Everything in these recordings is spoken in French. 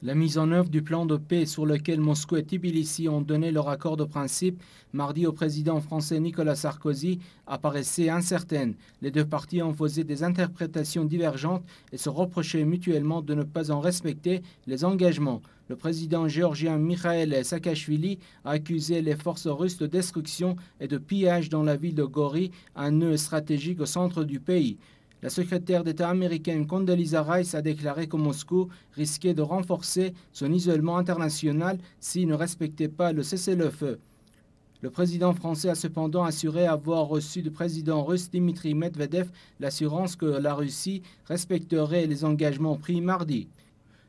La mise en œuvre du plan de paix sur lequel Moscou et Tbilissi ont donné leur accord de principe mardi au président français Nicolas Sarkozy apparaissait incertaine. Les deux parties en faisaient des interprétations divergentes et se reprochaient mutuellement de ne pas en respecter les engagements. Le président géorgien Mikhail Saakashvili a accusé les forces russes de destruction et de pillage dans la ville de Gori, un nœud stratégique au centre du pays. La secrétaire d'État américaine Condoleezza Rice a déclaré que Moscou risquait de renforcer son isolement international s'il ne respectait pas le cessez-le-feu. Le président français a cependant assuré avoir reçu du président russe Dmitry Medvedev l'assurance que la Russie respecterait les engagements pris mardi.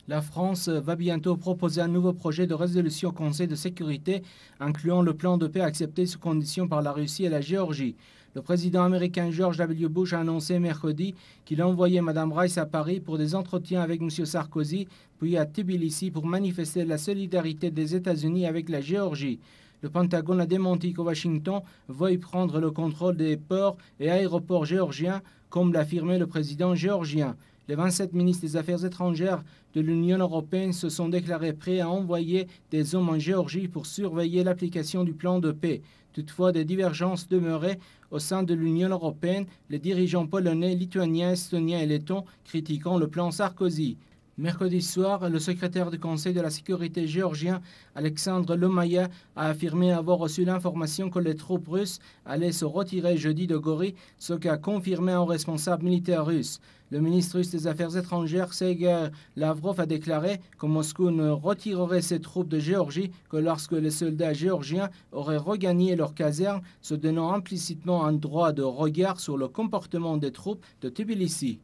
La France va bientôt proposer un nouveau projet de résolution au Conseil de sécurité, incluant le plan de paix accepté sous condition par la Russie et la Géorgie. Le président américain George W. Bush a annoncé mercredi qu'il envoyait Mme Rice à Paris pour des entretiens avec M. Sarkozy, puis à Tbilissi pour manifester la solidarité des États-Unis avec la Géorgie. Le Pentagone a démenti que Washington veuille prendre le contrôle des ports et aéroports géorgiens, comme l'a affirmé le président géorgien. Les 27 ministres des Affaires étrangères de l'Union européenne se sont déclarés prêts à envoyer des hommes en Géorgie pour surveiller l'application du plan de paix. Toutefois, des divergences demeuraient au sein de l'Union européenne, les dirigeants polonais, lituaniens, estoniens et lettons critiquant le plan Sarkozy. Mercredi soir, le secrétaire du Conseil de la sécurité géorgien, Alexandre Lomaya, a affirmé avoir reçu l'information que les troupes russes allaient se retirer jeudi de Gori, ce qu'a confirmé un responsable militaire russe. Le ministre russe des Affaires étrangères, Sergei Lavrov, a déclaré que Moscou ne retirerait ses troupes de Géorgie que lorsque les soldats géorgiens auraient regagné leur caserne, se donnant implicitement un droit de regard sur le comportement des troupes de Tbilissi.